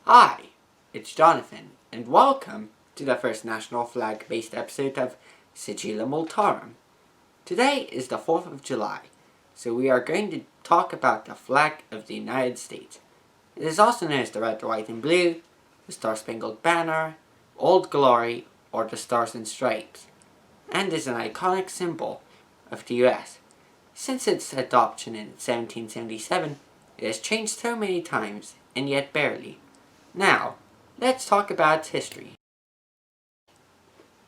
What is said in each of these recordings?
Hi, it's Jonathan, and welcome to the first national flag-based episode of Sigillum Multarum. Today is the 4th of July, so we are going to talk about the flag of the United States. It is also known as the red, white, and blue, the Star-Spangled Banner, Old Glory, or the Stars and Stripes, and is an iconic symbol of the US. Since its adoption in 1777, it has changed so many times, and yet barely. Now, let's talk about its history.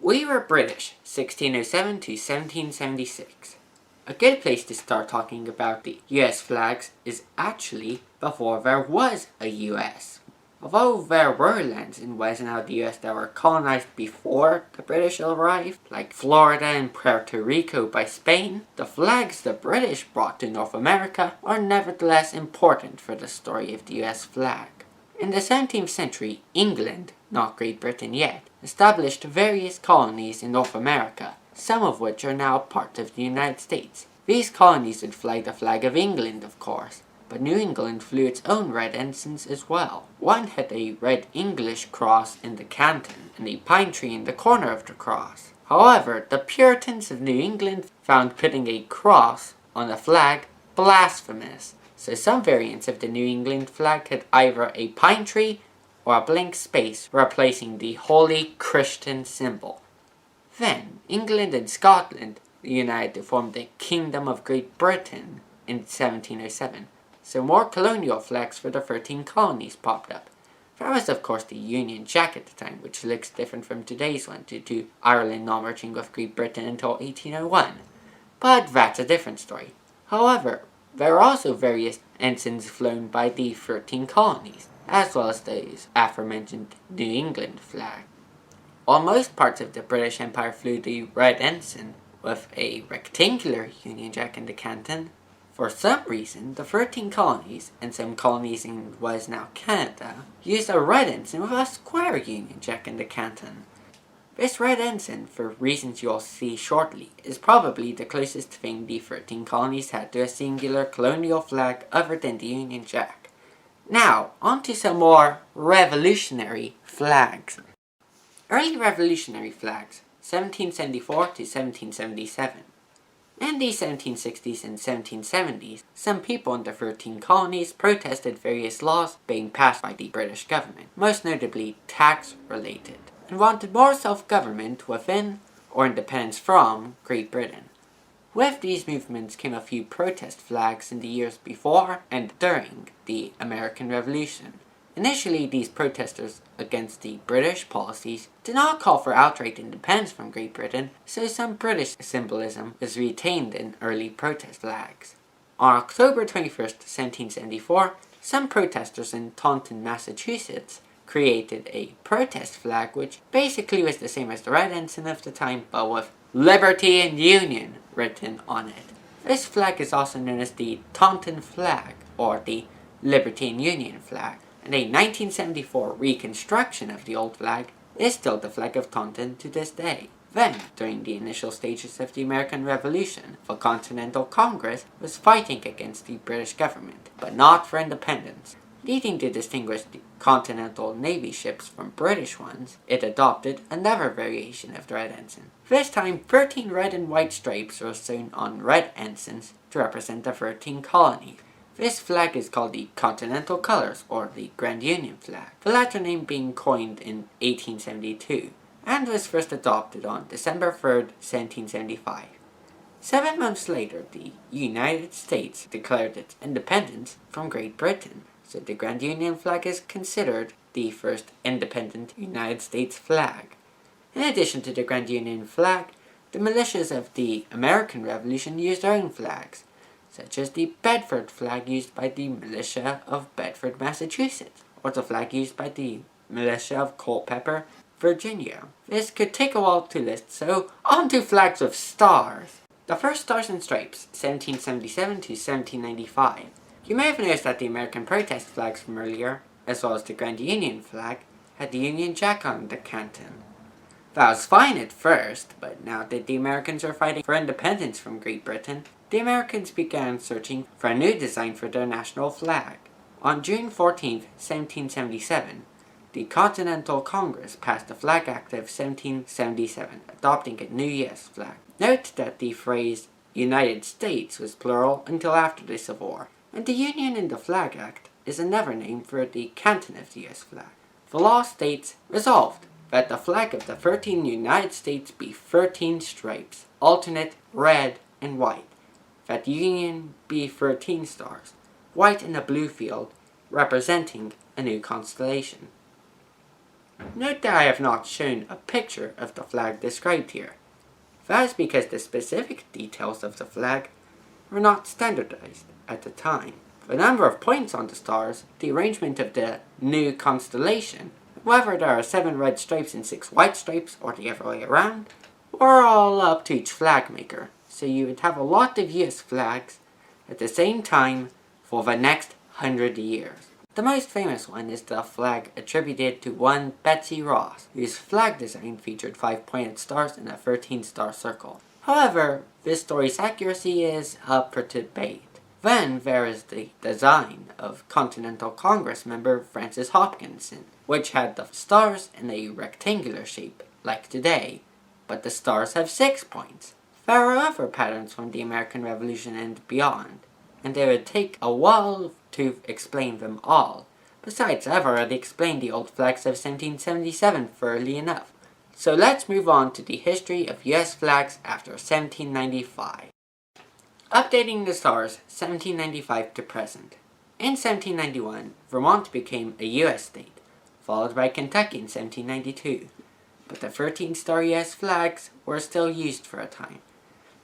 We were British, 1607 to 1776. A good place to start talking about the US flags is actually before there was a US. Although there were lands in West and out the US that were colonized before the British arrived, like Florida and Puerto Rico by Spain, the flags the British brought to North America are nevertheless important for the story of the US flag. In the 17th century, England, not Great Britain yet, established various colonies in North America, some of which are now part of the United States. These colonies would fly the flag of England, of course, but New England flew its own red ensigns as well. One had a red English cross in the canton and a pine tree in the corner of the cross. However, the Puritans of New England found putting a cross on the flag blasphemous. So some variants of the New England flag had either a pine tree or a blank space replacing the holy Christian symbol. Then, England and Scotland united to form the Kingdom of Great Britain in 1707. So more colonial flags for the 13 colonies popped up. There was of course the Union Jack at the time, which looks different from today's one due to Ireland not merging with Great Britain until 1801. But that's a different story. However, there are also various ensigns flown by the 13 colonies, as well as those aforementioned New England flag. While most parts of the British Empire flew the red ensign with a rectangular Union Jack in the canton, for some reason the 13 colonies, and some colonies in what is now Canada, used a red ensign with a square Union Jack in the canton. This red ensign, for reasons you'll see shortly, is probably the closest thing the 13 colonies had to a singular colonial flag other than the Union Jack. Now, on to some more revolutionary flags. Early revolutionary flags, 1774 to 1777. In the 1760s and 1770s, some people in the 13 colonies protested various laws being passed by the British government, most notably tax-related, and wanted more self-government within, or independence from, Great Britain. With these movements came a few protest flags in the years before and during the American Revolution. Initially, these protesters against the British policies did not call for outright independence from Great Britain, so some British symbolism was retained in early protest flags. On October 21st, 1774, some protesters in Taunton, Massachusetts, created a protest flag which basically was the same as the red ensign of the time, but with Liberty and Union written on it. This flag is also known as the Taunton flag, or the Liberty and Union flag, and a 1974 reconstruction of the old flag is still the flag of Taunton to this day. Then, during the initial stages of the American Revolution, the Continental Congress was fighting against the British government, but not for independence. Leading to distinguish the Continental Navy ships from British ones, it adopted another variation of the red ensign. This time, 13 red and white stripes were sewn on red ensigns to represent the 13 colonies. This flag is called the Continental Colors, or the Grand Union flag, the latter name being coined in 1872, and was first adopted on December 3rd, 1775. 7 months later, the United States declared its independence from Great Britain, so the Grand Union flag is considered the first independent United States flag. In addition to the Grand Union flag, the militias of the American Revolution used their own flags, such as the Bedford flag used by the militia of Bedford, Massachusetts, or the flag used by the militia of Culpeper, Virginia. This could take a while to list, so on to flags with stars. The first Stars and Stripes, 1777 to 1795. You may have noticed that the American protest flags from earlier, as well as the Grand Union flag, had the Union Jack on the canton. That was fine at first, but now that the Americans were fighting for independence from Great Britain, the Americans began searching for a new design for their national flag. On June 14, 1777, the Continental Congress passed the Flag Act of 1777, adopting a new US flag. Note that the phrase United States was plural until after the Civil War, and the Union in the Flag Act is another name for the canton of the US flag. The law states, resolved, that the flag of the 13 United States be 13 stripes, alternate red and white, that the Union be 13 stars, white in a blue field, representing a new constellation. Note that I have not shown a picture of the flag described here. That is because the specific details of the flag were not standardized at the time. The number of points on the stars, the arrangement of the new constellation, whether there are 7 red stripes and 6 white stripes, or the other way around, were all up to each flag maker, so you would have a lot of US flags at the same time for the next 100 years. The most famous one is the flag attributed to one Betsy Ross, whose flag design featured 5 pointed stars in a 13-star circle. However, this story's accuracy is up for debate. Then there is the design of Continental Congress member Francis Hopkinson, which had the stars in a rectangular shape, like today, but the stars have 6 points. There are other patterns from the American Revolution and beyond, and it would take a while to explain them all. Besides, I've already explained the old flags of 1777 thoroughly enough. So let's move on to the history of US flags after 1795. Updating the stars 1795 to present. In 1791, Vermont became a US state, followed by Kentucky in 1792. But the 13-star US flags were still used for a time.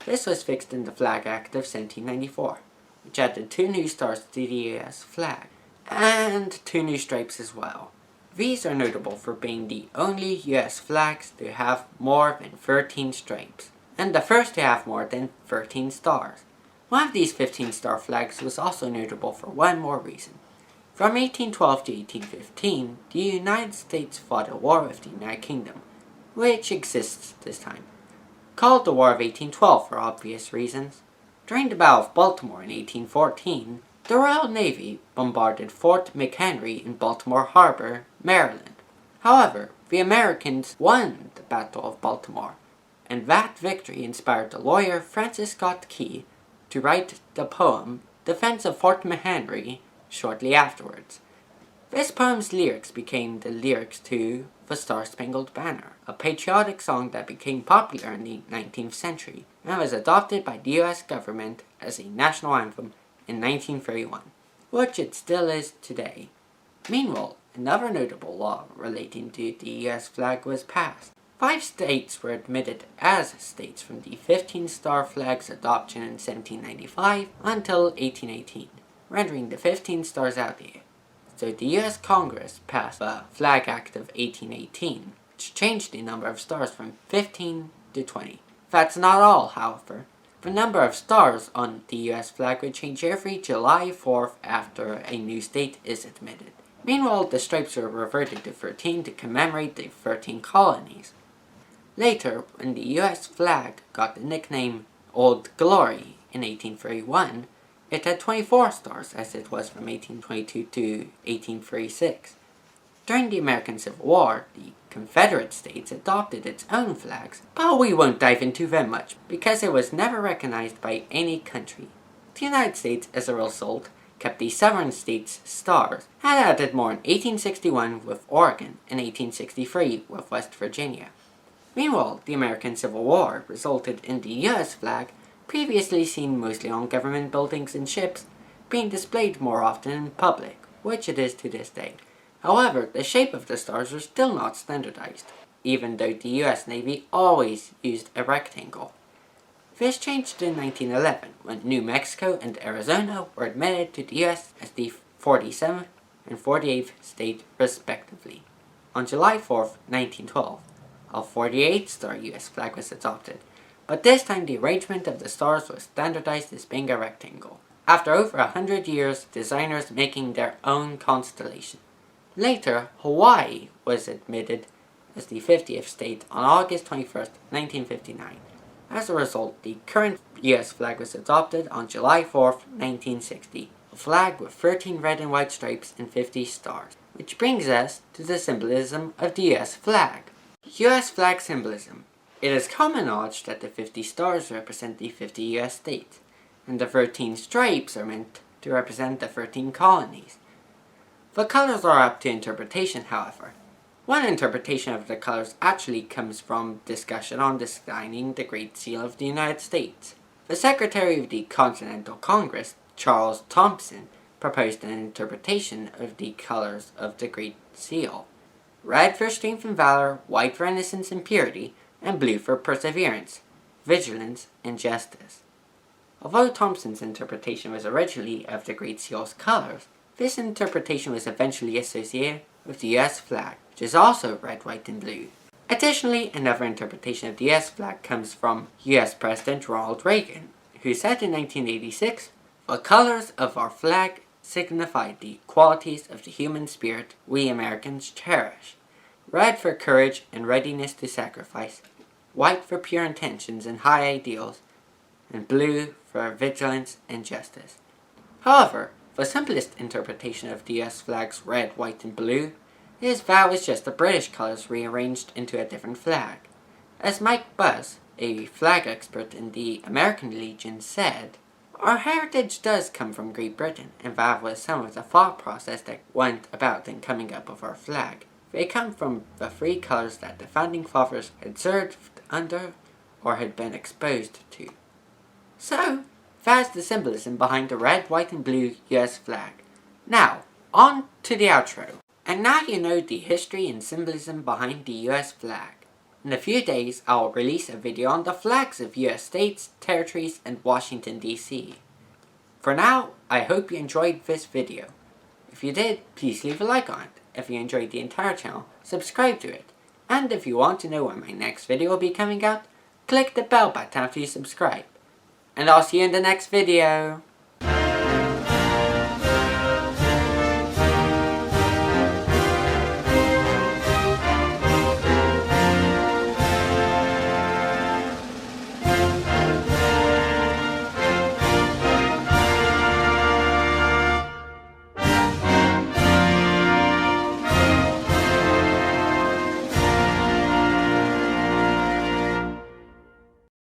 This was fixed in the Flag Act of 1794, which added 2 new stars to the US flag, and 2 new stripes as well. These are notable for being the only US flags to have more than 13 stripes, and the first to have more than 13 stars. One of these 15-star flags was also notable for one more reason. From 1812 to 1815, the United States fought a war with the United Kingdom, which exists this time, called the War of 1812 for obvious reasons. During the Battle of Baltimore in 1814, the Royal Navy bombarded Fort McHenry in Baltimore Harbor, Maryland. However, the Americans won the Battle of Baltimore, and that victory inspired the lawyer Francis Scott Key to write the poem Defense of Fort McHenry shortly afterwards. This poem's lyrics became the lyrics to The Star-Spangled Banner, a patriotic song that became popular in the 19th century and was adopted by the US government as a national anthem in 1931, which it still is today. Meanwhile, another notable law relating to the US flag was passed. 5 states were admitted as states from the 15-star flag's adoption in 1795 until 1818, rendering the 15 stars outdated. So the US Congress passed the Flag Act of 1818, which changed the number of stars from 15 to 20. That's not all, however. The number of stars on the US flag would change every July 4th after a new state is admitted. Meanwhile, the stripes were reverted to 13 to commemorate the 13 colonies. Later, when the US flag got the nickname Old Glory in 1831, it had 24 stars, as it was from 1822 to 1836. During the American Civil War, the Confederate States adopted its own flags, but we won't dive into them much, because it was never recognized by any country. The United States, as a result, kept the Southern States' stars, and added more in 1861 with Oregon and 1863 with West Virginia. Meanwhile, the American Civil War resulted in the US flag, previously seen mostly on government buildings and ships, being displayed more often in public, which it is to this day. However, the shape of the stars was still not standardized, even though the US Navy always used a rectangle. This changed in 1911, when New Mexico and Arizona were admitted to the US as the 47th and 48th state respectively. On July 4, 1912, a 48-star US flag was adopted, but this time the arrangement of the stars was standardized as being a rectangle, after over 100 years designers making their own constellation. Later, Hawaii was admitted as the 50th state on August 21, 1959. As a result, the current US flag was adopted on July 4, 1960, a flag with 13 red and white stripes and 50 stars. Which brings us to the symbolism of the US flag. US flag symbolism. It is common knowledge that the 50 stars represent the 50 US states, and the 13 stripes are meant to represent the 13 colonies. The colors are up to interpretation, however. One interpretation of the colors actually comes from discussion on designing the Great Seal of the United States. The Secretary of the Continental Congress, Charles Thompson, proposed an interpretation of the colors of the Great Seal. Red for strength and valor, white for innocence and purity, and blue for perseverance, vigilance, and justice. Although Thompson's interpretation was originally of the Great Seal's colors, this interpretation was eventually associated with the US flag, which is also red, white, and blue. Additionally, another interpretation of the US flag comes from US President Ronald Reagan, who said in 1986, "The colors of our flag signify the qualities of the human spirit we Americans cherish. Red for courage and readiness to sacrifice, white for pure intentions and high ideals, and blue for vigilance and justice." However, the simplest interpretation of the US flag's red, white, and blue is that it was just the British colors rearranged into a different flag. As Mike Buss, a flag expert in the American Legion, said, "Our heritage does come from Great Britain, and that was some of the thought process that went about in coming up with our flag. They come from the three colors that the Founding Fathers had served under or had been exposed to." So, that's the symbolism behind the red, white, and blue US flag. Now, on to the outro. And now you know the history and symbolism behind the US flag. In a few days, I will release a video on the flags of US states, territories, and Washington, D.C. For now, I hope you enjoyed this video. If you did, please leave a like on it. If you enjoyed the entire channel, subscribe to it. And if you want to know when my next video will be coming out, click the bell button after you subscribe. And I'll see you in the next video.